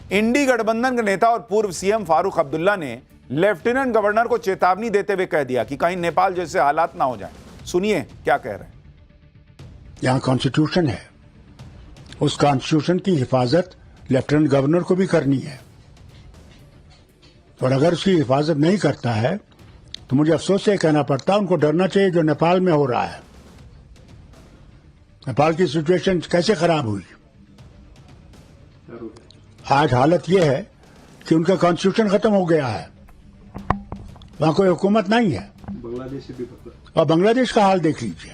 इंडी गठबंधन के नेता और पूर्व सीएम फारूक अब्दुल्ला ने लेफ्टिनेंट गवर्नर को चेतावनी देते हुए कह दिया कि कहीं नेपाल जैसे हालात ना हो जाएं। सुनिए क्या कह रहे हैं। यहाँ कॉन्स्टिट्यूशन है, उस कॉन्स्टिट्यूशन की हिफाजत लेफ्टिनेंट गवर्नर को भी करनी है, और अगर उसकी हिफाजत नहीं करता है तो मुझे अफसोस से कहना पड़ता है उनको डरना चाहिए जो नेपाल में हो रहा है। नेपाल की सिचुएशन कैसे खराब हुई, आज हालत यह है कि उनका कॉन्स्टिट्यूशन खत्म हो गया है, वहां कोई हुकूमत नहीं है, और बांग्लादेश का हाल देख लीजिए।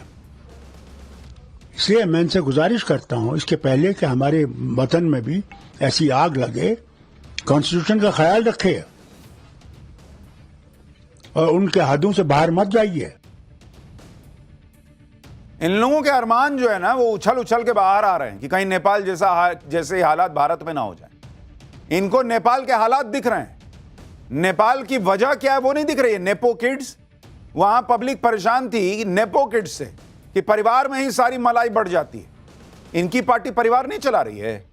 इसलिए मैं इनसे गुजारिश करता हूं इसके पहले कि हमारे वतन में भी ऐसी आग लगे, कॉन्स्टिट्यूशन का ख्याल रखे और उनके हदों से बाहर मत जाइए। इन लोगों के अरमान जो है ना वो उछल उछल के बाहर आ रहे हैं कि कहीं नेपाल जैसे हालात भारत में ना हो जाए। इनको नेपाल के हालात दिख रहे हैं, नेपाल की वजह क्या है वो नहीं दिख रही है। नेपो किड्स, वहां पब्लिक परेशान थी नेपो किड्स से कि परिवार में ही सारी मलाई बढ़ जाती है। इनकी पार्टी परिवार नहीं चला रही है।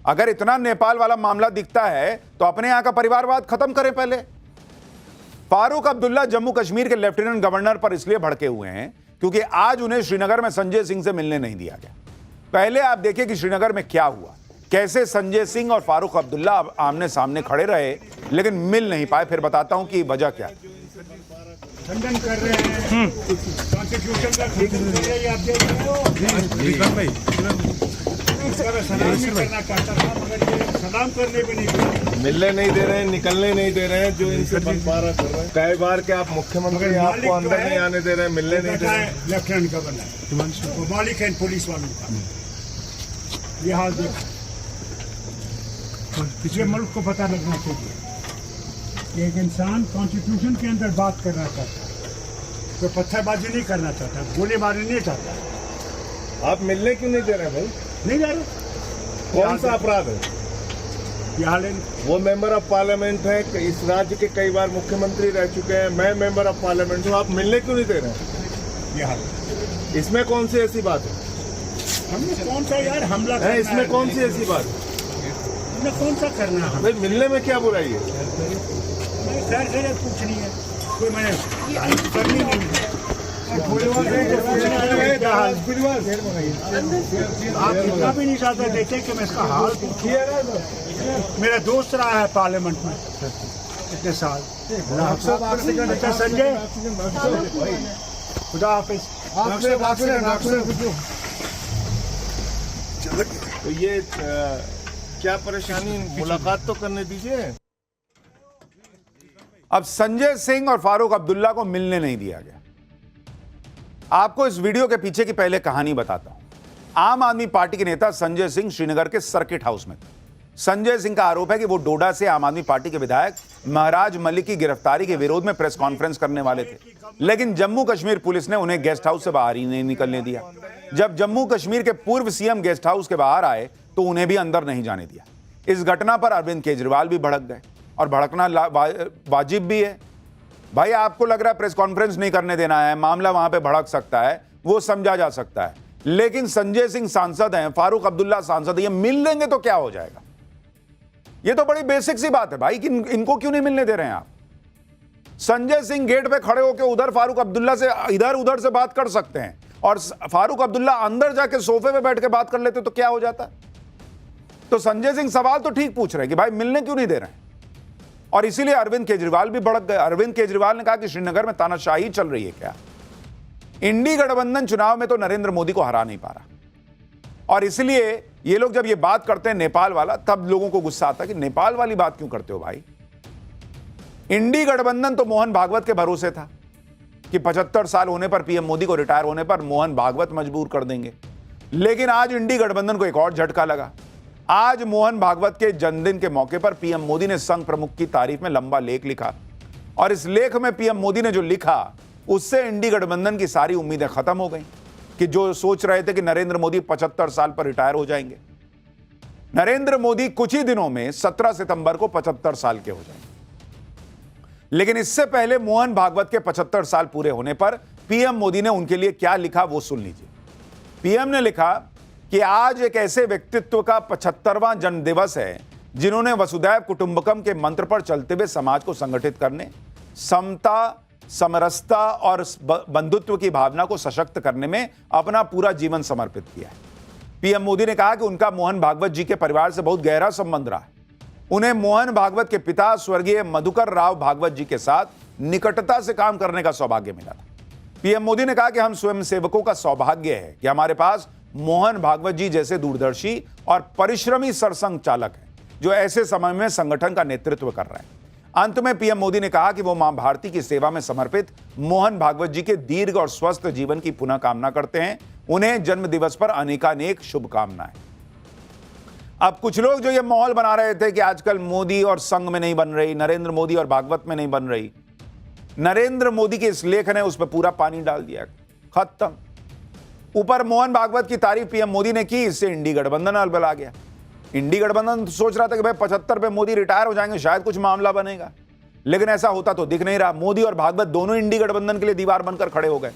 अगर इतना नेपाल वाला मामला दिखता है तो अपने यहां का परिवारवाद खत्म करें पहले। फारूक अब्दुल्ला जम्मू कश्मीर के लेफ्टिनेंट गवर्नर पर इसलिए भड़के हुए हैं क्योंकि आज उन्हें श्रीनगर में संजय सिंह से मिलने नहीं दिया गया। पहले आप देखिए कि श्रीनगर में क्या हुआ, कैसे संजय सिंह और फारूक अब्दुल्ला आमने सामने खड़े रहे लेकिन मिल नहीं पाए। फिर बताता हूं कि वजह क्या है। खंडन कर रहे हैं कॉन्स्टिट्यूशन का, सलाम करना चाहता था मगर ये सलाम करने भी नहीं, मिलने नहीं दे रहे हैं, निकलने नहीं दे रहे हैं, जो इनसे बंटवारा कर रहे हैं। कई बार के आप मुख्यमंत्री आपको अंदर नहीं आने दे रहे हैं, मिलने नहीं दे रहे हैं। लेफ्टिनेंट गवर्नर वो मालिक है पुलिस वालों का। ये हाल देखो, पिछले मुल्क को पता लगना चाहिए कि एक इंसान कॉन्स्टिट्यूशन के अंदर बात करना चाहता है, कोई पत्थरबाजी नहीं करना चाहता, गोलीबारी नहीं चाहता। आप मिलने क्यों नहीं दे रहे हैं भाई? नहीं जा रहे। कौन सा अपराध है? वो मेंबर ऑफ पार्लियामेंट है, इस राज्य के कई बार मुख्यमंत्री रह चुके हैं, मैं मेंबर ऑफ पार्लियामेंट हूँ, आप मिलने क्यों नहीं दे रहे हैं? इसमें कौन सी ऐसी बात है? हमने कौन सा यार हमला है, इसमें कौन सी ऐसी बात है? हमने कौन सा करना है? भाई मिलने में क्या बुराई है? खैर खैर पूछनी है, कोई मैंने करनी नहीं है। आप इतना भी नहीं चाहते देखे कि मैं इसका हाल मेरा दोस्त रहा है पार्लियामेंट में इतने साल। अच्छा संजय, खुदा हाफिज। तो ये क्या परेशानी, मुलाकात तो करने दीजिए। अब संजय सिंह और फारूक अब्दुल्ला को मिलने नहीं दिया गया। आपको इस वीडियो के पीछे की पहले कहानी बताता हूं। आम आदमी पार्टी के नेता संजय सिंह श्रीनगर के सर्किट हाउस में थे। संजय सिंह का आरोप है कि वो डोडा से आम आदमी पार्टी के विधायक महराज मलिक की गिरफ्तारी के विरोध में प्रेस कॉन्फ्रेंस करने वाले थे, लेकिन जम्मू कश्मीर पुलिस ने उन्हें गेस्ट हाउस से बाहर ही नहीं निकलने दिया। जब जम्मू कश्मीर के पूर्व सीएम गेस्ट हाउस के बाहर आए तो उन्हें भी अंदर नहीं जाने दिया। इस घटना पर अरविंद केजरीवाल भी भड़क गए, और भड़कना वाजिब भी है। भाई आपको लग रहा है प्रेस कॉन्फ्रेंस नहीं करने देना है, मामला वहां पे भड़क सकता है, वो समझा जा सकता है, लेकिन संजय सिंह सांसद हैं, फारूक अब्दुल्ला सांसद है, ये मिल लेंगे तो क्या हो जाएगा? ये तो बड़ी बेसिक सी बात है भाई कि इनको क्यों नहीं मिलने दे रहे हैं आप? संजय सिंह गेट पे खड़े होकर उधर फारूक अब्दुल्ला से इधर उधर से बात कर सकते हैं, और फारूक अब्दुल्ला अंदर जाके सोफे पे बैठ के बात कर लेते तो क्या हो जाता? तो संजय सिंह सवाल तो ठीक पूछ रहे हैं कि भाई मिलने क्यों नहीं दे रहे हैं, और इसीलिए अरविंद केजरीवाल भी भड़क गए। अरविंद केजरीवाल ने कहा कि श्रीनगर में तानाशाही चल रही है क्या? इंडी गठबंधन चुनाव में तो नरेंद्र मोदी को हरा नहीं पा रहा, और इसलिए ये लोग जब ये बात करते हैं नेपाल वाला, तब लोगों को गुस्सा आता है कि नेपाल वाली बात क्यों करते हो भाई? इंडी गठबंधन तो मोहन भागवत के भरोसे था कि 75 साल होने पर पीएम मोदी को रिटायर होने पर मोहन भागवत मजबूर कर देंगे, लेकिन आज इंडी गठबंधन को एक और झटका लगा। आज मोहन भागवत के जन्मदिन के मौके पर पीएम मोदी ने संघ प्रमुख की तारीफ में लंबा लेख लिखा, और इस लेख में पीएम मोदी ने जो लिखा उससे इंडी गठबंधन की सारी उम्मीदें खत्म हो गई कि जो सोच रहे थे कि नरेंद्र मोदी 75 साल पर रिटायर हो जाएंगे। नरेंद्र मोदी कुछ ही दिनों में 17 सितंबर को 75 साल के हो जाएंगे, लेकिन इससे पहले मोहन भागवत के 75 साल पूरे होने पर पीएम मोदी ने उनके लिए क्या लिखा वो सुन लीजिए। पीएम ने लिखा कि आज एक ऐसे व्यक्तित्व का 75वां जन्मदिवस है जिन्होंने वसुधैव कुटुंबकम के मंत्र पर चलते हुए समाज को संगठित करने, समता, समरसता और बंधुत्व की भावना को सशक्त करने में अपना पूरा जीवन समर्पित किया है। पीएम मोदी ने कहा कि उनका मोहन भागवत जी के परिवार से बहुत गहरा संबंध रहा है। उन्हें मोहन भागवत के पिता स्वर्गीय मधुकर राव भागवत जी के साथ निकटता से काम करने का सौभाग्य मिला था। पीएम मोदी ने कहा कि हम स्वयंसेवकों का सौभाग्य है कि हमारे पास मोहन भागवत जी जैसे दूरदर्शी और परिश्रमी सरसंघ चालक हैं जो ऐसे समय में संगठन का नेतृत्व कर रहे हैं। अंत में पीएम मोदी ने कहा कि वो मां भारती की सेवा में समर्पित मोहन भागवत जी के दीर्घ और स्वस्थ जीवन की पुनः कामना करते हैं। उन्हें जन्म दिवस पर अनेकानेक शुभकामनाएं। अब कुछ लोग जो ये माहौल बना रहे थे कि आजकल मोदी और संघ में नहीं बन रही, नरेंद्र मोदी और भागवत में नहीं बन रही, नरेंद्र मोदी के इस लेख ने उस पर पूरा पानी डाल दिया, खत्म। ऊपर मोहन भागवत की तारीफ पीएम मोदी ने की, इससे इंडी गठबंधन अलबला गया। इंडी गठबंधन सोच रहा था कि भाई 75 पे मोदी रिटायर हो जाएंगे, शायद कुछ मामला बनेगा, लेकिन ऐसा होता तो दिख नहीं रहा। मोदी और भागवत दोनों इंडी गठबंधन के लिए दीवार बनकर खड़े हो गए।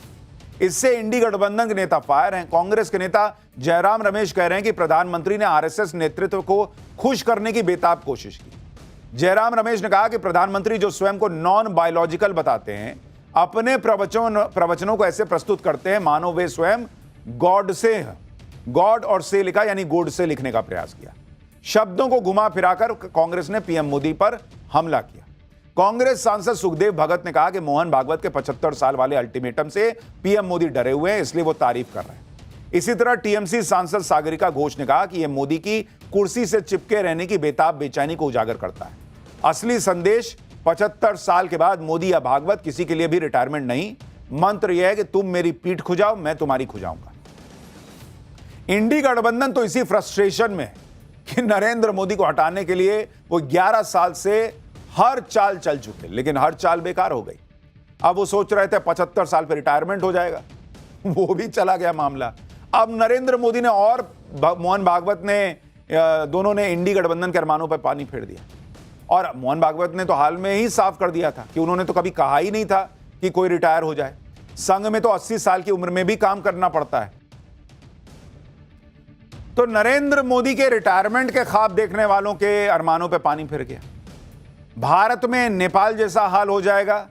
इससे इंडी गठबंधन के नेता फायर हैं। कांग्रेस के नेता जयराम रमेश कह रहे हैं कि प्रधानमंत्री ने आरएसएस नेतृत्व को खुश करने की बेताब कोशिश की। जयराम रमेश ने कहा कि प्रधानमंत्री जो स्वयं को नॉन बायोलॉजिकल बताते हैं, अपने प्रवचनों को ऐसे प्रस्तुत करते हैं मानो वे स्वयं गॉड और से लिखा यानी गोड से लिखने का प्रयास किया। शब्दों को घुमा फिराकर कांग्रेस ने पीएम मोदी पर हमला किया। कांग्रेस सांसद सुखदेव भगत ने कहा कि मोहन भागवत के 75 साल वाले अल्टीमेटम से पीएम मोदी डरे हुए हैं, इसलिए वो तारीफ कर रहे हैं। इसी तरह टीएमसी सांसद सागरिका घोष ने कहा कि यह मोदी की कुर्सी से चिपके रहने की बेताब बेचैनी को उजागर करता है। असली संदेश 75 साल के बाद मोदी या भागवत किसी के लिए भी रिटायरमेंट नहीं, मंत्र यह है कि तुम मेरी पीठ खुजाओ, मैं तुम्हारी खुजाऊंगा। इंडी गठबंधन तो इसी फ्रस्ट्रेशन में कि नरेंद्र मोदी को हटाने के लिए वो 11 साल से हर चाल चल चुके, लेकिन हर चाल बेकार हो गई। अब वो सोच रहे थे 75 साल पे रिटायरमेंट हो जाएगा, वो भी चला गया मामला। अब नरेंद्र मोदी ने और मोहन भागवत ने, दोनों ने इंडी गठबंधन के अरमानों पर पानी फेर दिया। और मोहन भागवत ने तो हाल में ही साफ कर दिया था कि उन्होंने तो कभी कहा ही नहीं था कि कोई रिटायर हो जाए। संघ में तो 80 साल की उम्र में भी काम करना पड़ता है। तो नरेंद्र मोदी के रिटायरमेंट के ख्वाब देखने वालों के अरमानों पे पानी फिर गया। भारत में नेपाल जैसा हाल हो जाएगा,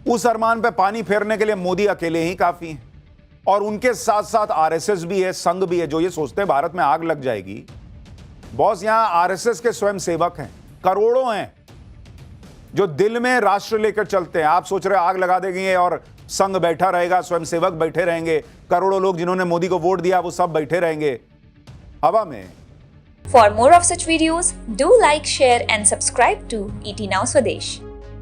उस अरमान पे पानी फेरने के लिए मोदी अकेले ही काफी हैं। और उनके साथ साथ आरएसएस भी है, संघ भी है, जो ये सोचते हैं भारत में आग लग जाएगी। बॉस, यहां आरएसएस के स्वयं सेवक हैं, करोड़ों हैं, जो दिल में राष्ट्र लेकर चलते हैं। आप सोच रहे आग लगा देंगे और संघ बैठा रहेगा, स्वयं सेवक बैठे रहेंगे, करोड़ों लोग जिन्होंने मोदी को वोट दिया वो सब बैठे रहेंगे हवा में। For more of such videos, do like, share and subscribe to ET Now Swadesh.